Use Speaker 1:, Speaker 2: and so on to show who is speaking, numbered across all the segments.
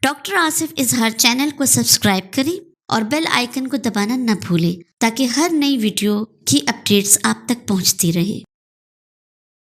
Speaker 1: Doctor Asif इजहार channel को subscribe करें और बेल आइकन को दबाना न भूलें ताकि हर नई वीडियो की अपडेट्स आप तक पहुंचती रहे।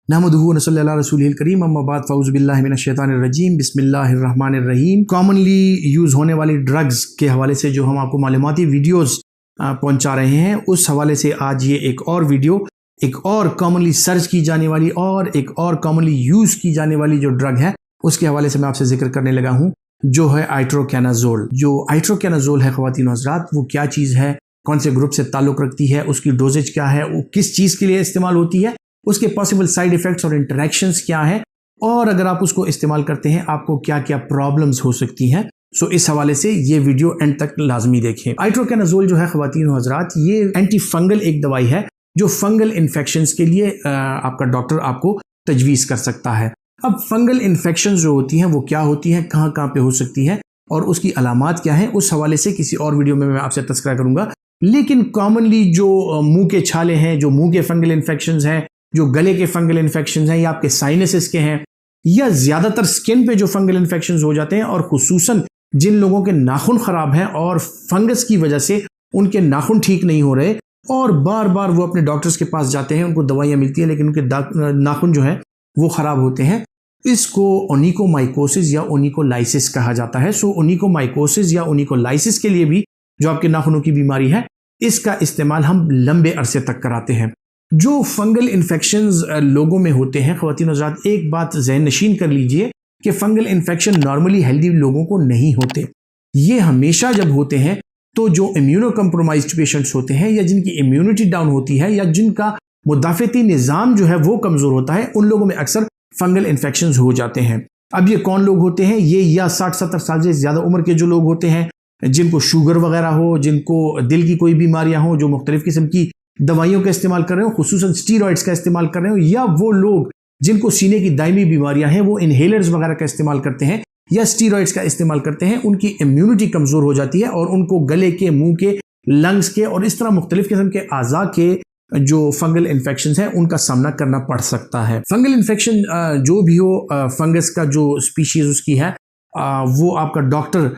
Speaker 2: नहमदुहु व नसल्ली अला रसूलिल करीम, अम्मा बाद, फ़ऊज़ु बिल्लाहि मिनश शैतानिर रजीम, बिस्मिल्लाहिर रहमानिर रहीम। कॉमनली यूज़ होने वाली ड्रग्स के हवाले से जो हम आपको मालूमाती वीडियोस पहुंचा रहे हैं, उस हवाले से आज ये एक और वीडियो, एक और कॉमनली सर्च की जाने वाली और एक और कॉमनली यूज़ की जाने वाली जो ड्रग है उसके हवाले से मैं आपसे जिक्र करने लगा हूँ, जो है आइट्रोकैनाज़ोल। जो आइट्रोकैनाज़ोल है ख़वातीन हज़रात, वो क्या चीज़ है, कौन से ग्रुप से ताल्लुक़ रखती है, उसकी डोजेज क्या है, वो किस चीज़ के लिए इस्तेमाल होती है, उसके पॉसिबल साइड इफ़ेक्ट्स और इंटरेक्शंस क्या हैं, और अगर आप उसको इस्तेमाल करते हैं आपको क्या क्या प्रॉब्लम्स हो सकती हैं। सो इस हवाले से ये वीडियो एंड तक लाजमी देखें। आइट्रोकैनाज़ोल जो है ख़वातीन हज़रात, ये एंटी फंगल एक दवाई है जो फंगल इन्फेक्शंस के लिए आपका डॉक्टर आपको तजवीज़ कर सकता है। अब फंगल इन्फेक्शंस जो होती हैं वो क्या होती हैं, कहाँ कहाँ पे हो सकती है और उसकी अलामात क्या हैं, उस हवाले से किसी और वीडियो में मैं आपसे तज़किरा करूँगा। लेकिन कॉमनली जो मुंह के छाले हैं, जो मुंह के फंगल इन्फेक्शंस हैं, जो गले के फंगल इन्फेक्शंस हैं, या आपके साइनसेस के हैं, या ज़्यादातर स्किन पे जो फंगल इन्फेक्शंस हो जाते हैं, और खुसूसन जिन लोगों के नाखून ख़राब हैं और फंगस की वजह से उनके नाखून ठीक नहीं हो रहे और बार बार वो अपने डॉक्टर्स के पास जाते हैं, उनको दवाइयाँ मिलती हैं लेकिन उनके नाखून जो हैं वो ख़राब होते हैं, इसको ओनिकोमाइकोसिस या ओनिकोलाइसिस कहा जाता है। सो ओनिकोमाइकोसिस या ओनिकोलाइसिस के लिए भी जो आपके नाखूनों की बीमारी है, इसका इस्तेमाल हम लंबे अरसे तक कराते हैं। जो फंगल इन्फेक्शंस लोगों में होते हैं, ख़वातीन हज़रात, एक बात ज़हन नशीन कर लीजिए कि फंगल इन्फेक्शन नॉर्मली हेल्दी लोगों को नहीं होते। ये हमेशा जब होते हैं तो जो इम्यूनो कम्प्रोमाइज्ड पेशेंट्स होते हैं, या जिनकी इम्यूनिटी डाउन होती है, या जिनका मुदाफ़ती निज़ाम जो है वो कमज़ोर होता है, उन लोगों में अक्सर फंगल इन्फेक्शंस हो जाते हैं। अब ये कौन लोग होते हैं? ये या 60-70 साल से ज़्यादा उम्र के जो लोग होते हैं, जिनको शुगर वगैरह हो, जिनको दिल की कोई बीमारियां हो, जो मुख्तलिफ किस्म की दवाइयों का इस्तेमाल कर रहे हो, खुसूसन स्टीरॉइड्स का इस्तेमाल कर रहे हो, या वो लोग जिनको सीने की दायमी बीमारियां हैं, वो इनहेलर्स वगैरह का इस्तेमाल करते हैं या स्टीरॉइड्स का इस्तेमाल करते हैं, उनकी इम्यूनिटी कमज़ोर हो जाती है और उनको गले के, मुंह के, लंग्स के और इस तरह मुख्तलिफ किस्म के आज़ा के जो फंगल इन्फेक्शन है उनका सामना करना पड़ सकता है। फंगल इन्फेक्शन जो भी हो, फंगस का जो स्पीशीज़ उसकी है, वो आपका डॉक्टर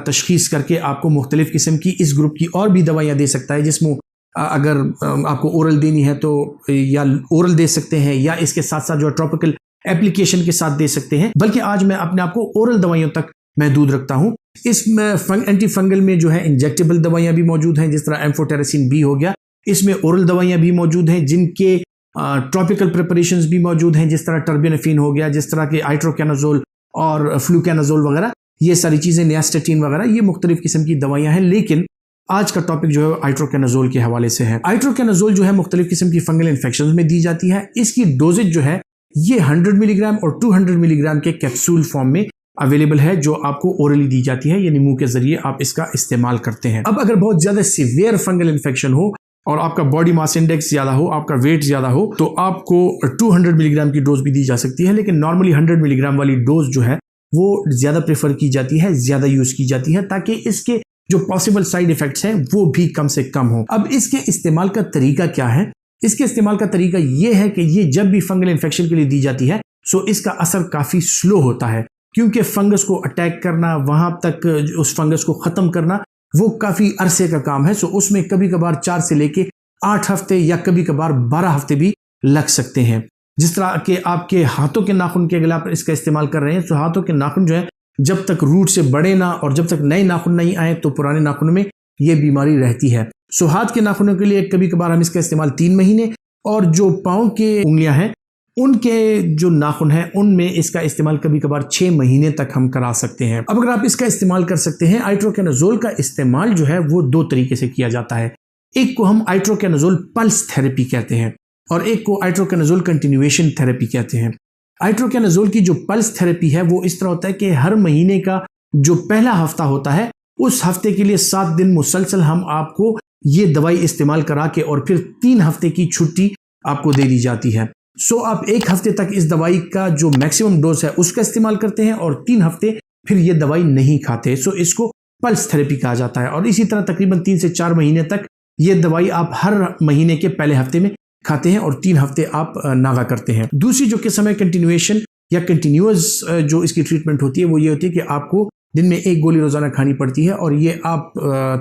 Speaker 2: तशखीस करके आपको मुख्तलिफ किस्म की इस ग्रुप की और भी दवाइयाँ दे सकता है, जिसमें अगर आपको ओरल देनी है तो या ओरल दे सकते हैं, या इसके साथ साथ जो ट्रॉपिकल एप्लीकेशन के साथ दे सकते हैं। बल्कि आज मैं अपने आप को ओरल दवाइयों तक महदूद रखता हूँ। इसमें एंटी फंगल में जो है इंजेक्टेबल दवाइयाँ भी मौजूद हैं, जिस तरह एम्फोटेरेसिन बी हो गया। इसमें ओरल दवाइयाँ भी मौजूद हैं जिनके ट्रॉपिकल प्रिपरेशंस भी मौजूद हैं, जिस तरह टर्बिनोफिन हो गया, जिस तरह के आइट्रोकैनाज़ोल और फ्लूकैनाज़ोल वगैरह, ये सारी चीज़ें, नियास्टेटिन वगैरह, ये मुख्तलिफ किस्म की दवाइयाँ हैं। लेकिन आज का टॉपिक जो है आइट्रोकैनाज़ोल के हवाले से है। आइट्रोकैनाज़ोल जो है मुख्तलिफ किस्म की फंगल इन्फेक्शन में दी जाती है। इसकी डोजेज जो है ये 100 मिलीग्राम और 200 मिलीग्राम के कैप्सूल फॉर्म में अवेलेबल है, जो आपको ओरली दी जाती है, यानी मुंह के जरिए आप इसका इस्तेमाल करते हैं। अब अगर बहुत ज़्यादा सीवियर फंगल इन्फेक्शन हो और आपका बॉडी मास इंडेक्स ज़्यादा हो, आपका वेट ज़्यादा हो, तो आपको 200 मिलीग्राम की डोज भी दी जा सकती है। लेकिन नॉर्मली 100 मिलीग्राम वाली डोज जो है वो ज़्यादा प्रेफर की जाती है, ज़्यादा यूज़ की जाती है, ताकि इसके जो पॉसिबल साइड इफ़ेक्ट्स हैं वो भी कम से कम हो। अब इसके इस्तेमाल का तरीका क्या है? इसके इस्तेमाल का तरीका ये है कि ये जब भी फंगल इन्फेक्शन के लिए दी जाती है, सो इसका असर काफ़ी स्लो होता है, क्योंकि फंगस को अटैक करना, वहाँ तक उस फंगस को ख़त्म करना, वो काफ़ी अरसे का काम है। सो उसमें कभी कभार 4 से लेके 8 हफ्ते या कभी कभार 12 हफ्ते भी लग सकते हैं। जिस तरह के आपके हाथों के नाखून के अगर आप इसका इस्तेमाल कर रहे हैं, तो हाथों के नाखून जो है जब तक रूट से बढ़े ना और जब तक नए नाखून नहीं आए, तो पुराने नाखूनों में ये बीमारी रहती है। सो हाथ के नाखूनों के लिए कभी कभार हम इसका इस्तेमाल 3 महीने, और जो पाँव के उंगलियां हैं उनके जो नाखून हैं उनमें इसका इस्तेमाल कभी कभार 6 महीने तक हम करा सकते हैं। अब अगर आप इसका इस्तेमाल कर सकते हैं, आइट्रोकैनाज़ोल का इस्तेमाल जो है वो 2 तरीके से किया जाता है। एक को हम आइट्रोकैनाज़ोल पल्स थेरेपी कहते हैं और एक को आइट्रोकैनाज़ोल कंटिन्यूएशन थेरेपी कहते हैं। आइट्रोकैनाज़ोल की जो पल्स थेरेपी है वो इस तरह होता है कि हर महीने का जो पहला हफ्ता होता है, उस हफ्ते के लिए 7 दिन मुसलसल हम आपको ये दवाई इस्तेमाल करा के और फिर 3 हफ्ते की छुट्टी आपको दे दी जाती है। सो आप 1 हफ्ते तक इस दवाई का जो मैक्सिमम डोज है उसका इस्तेमाल करते हैं और 3 हफ्ते फिर ये दवाई नहीं खाते। सो इसको पल्स थेरेपी कहा जाता है। और इसी तरह तकरीबन 3 से 4 महीने तक ये दवाई आप हर महीने के पहले हफ्ते में खाते हैं और 3 हफ्ते आप नागा करते हैं। दूसरी जो किस्म है कंटिन्यूएशन या कंटिन्यूअस जो इसकी ट्रीटमेंट होती है वो ये होती है कि आपको दिन में 1 गोली रोज़ाना खानी पड़ती है और ये आप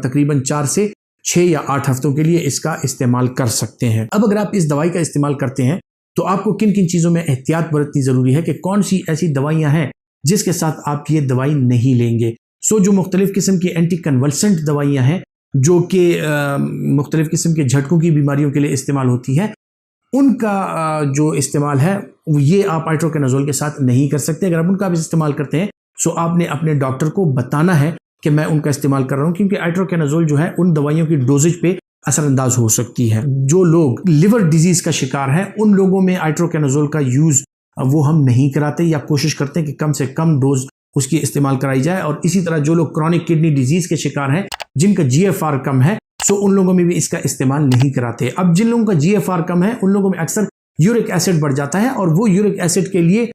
Speaker 2: तकरीबन 4 से 6 या 8 हफ्तों के लिए इसका इस्तेमाल कर सकते हैं। अब अगर आप इस दवाई का इस्तेमाल करते हैं तो आपको किन किन चीज़ों में एहतियात बरतनी ज़रूरी है कि कौन सी ऐसी दवाइयाँ हैं जिसके साथ आप ये दवाई नहीं लेंगे। जो मुख्तलिफ़ किस्म की एंटी कन्वल्सेंट दवाइयाँ हैं जो कि मुख्तलिफ़ किस्म के झटकों की बीमारियों के लिए इस्तेमाल होती है, उनका जो इस्तेमाल है ये आप आइट्रोकेनाज़ोल के साथ नहीं कर सकते। अगर आप उनका भी इस्तेमाल करते हैं तो आपने अपने डॉक्टर को बताना है कि मैं उनका इस्तेमाल कर रहा हूँ, क्योंकि आइट्रोकेनाज़ोल जो है उन दवाइयों की डोजेज पे असरअंदाज हो सकती है। जो लोग लिवर डिजीज़ का शिकार हैं उन लोगों में आइट्रोकेनाज़ोल का यूज़ वो हम नहीं कराते या कोशिश करते हैं कि कम से कम डोज उसकी इस्तेमाल कराई जाए। और इसी तरह जो लोग क्रॉनिक किडनी डिजीज़ के शिकार हैं जिनका GFR कम है उन लोगों में भी इसका इस्तेमाल नहीं कराते। अब जिन लोगों का GFR कम है उन लोगों में अक्सर यूरिक एसिड बढ़ जाता है और वो यूरिक एसिड के लिए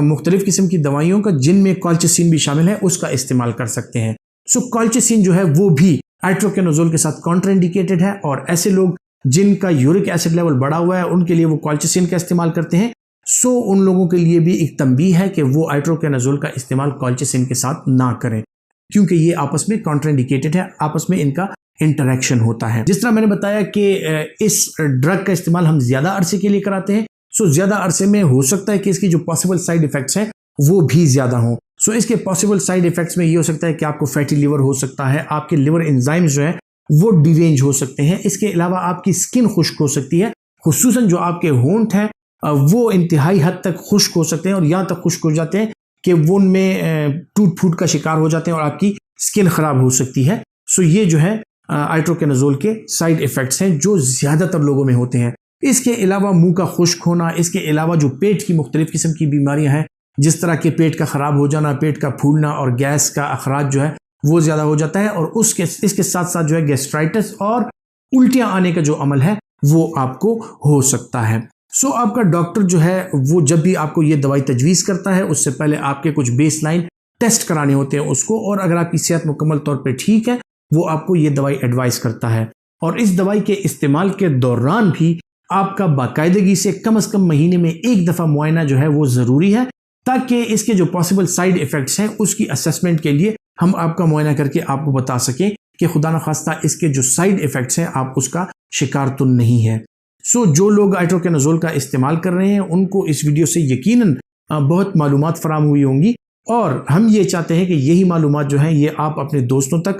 Speaker 2: मुख्तलिफ किस्म की दवाइयों का जिनमें कॉल्चिसिन भी शामिल है उसका इस्तेमाल कर सकते हैं। कॉल्चिसिन जो है वो भी आइट्रोकेनाज़ोल के साथ कॉन्ट्राइंडिकेटेड है और ऐसे लोग जिनका यूरिक एसिड लेवल बढ़ा हुआ है उनके लिए वो कॉल्चिसिन का इस्तेमाल करते हैं। उन लोगों के लिए भी एक तंबीह है कि वो आइट्रोकेनाज़ोल का इस्तेमाल कॉल्चिसिन के साथ ना करें, क्योंकि ये आपस में कॉन्ट्राइंडिकेटेड है, आपस में इनका इंटरेक्शन होता है। जिस तरह मैंने बताया कि इस ड्रग का इस्तेमाल हम ज़्यादा अरसे के लिए कराते हैं, ज़्यादा अरसे में हो सकता है कि इसकी जो पॉसिबल साइड इफ़ेक्ट्स हैं वो भी ज़्यादा हों। इसके पॉसिबल साइड इफ़ेक्ट्स में ये हो सकता है कि आपको फैटी लिवर हो सकता है, आपके लिवर एंजाइम्स जो है वो डिरेंज हो सकते हैं। इसके अलावा आपकी स्किन खुश्क हो सकती है, खुसूसन जो आपके होंठ हैं वो इंतहाई हद तक खुश्क हो सकते हैं और यहाँ तक खुश्क हो जाते हैं कि वो उनमें टूट फूट का शिकार हो जाते हैं और आपकी स्किन ख़राब हो सकती है। ये जो है आइट्रोकेनाज़ोल के साइड इफ़ेक्ट्स हैं जो ज़्यादातर लोगों में होते हैं। इसके अलावा मुंह का खुश्क होना, इसके अलावा जो पेट की मुख्तलिफ़ किस्म की बीमारियां हैं जिस तरह के पेट का ख़राब हो जाना, पेट का फूलना और गैस का अखराज जो है वो ज़्यादा हो जाता है और इसके साथ साथ जो है गैस्ट्राइटिस और उल्टियाँ आने का जो अमल है वो आपको हो सकता है। आपका डॉक्टर जो है वो जब भी आपको ये दवाई तजवीज़ करता है उससे पहले आपके कुछ बेसलाइन टेस्ट कराने होते हैं उसको, और अगर आपकी सेहत मुकम्मल तौर पे ठीक है वो आपको ये दवाई एडवाइस करता है। और इस दवाई के इस्तेमाल के दौरान भी आपका बाकायदगी से कम महीने में 1 दफ़ा मुआयना जो है वो ज़रूरी है, ताकि इसके जो पॉसिबल साइड इफ़ेक्ट्स हैं उसकी असेसमेंट के लिए हम आपका मुआयना करके आपको बता सकें कि खुदा न खास्ता इसके जो साइड इफ़ेक्ट्स हैं आप उसका शिकार तो नहीं है। जो लोग आइट्रोकेनाज़ोल का इस्तेमाल कर रहे हैं उनको इस वीडियो से यकीनन बहुत मालूमात फराहम हुई होंगी और हम ये चाहते हैं कि यही मालूमात जो हैं ये आप अपने दोस्तों तक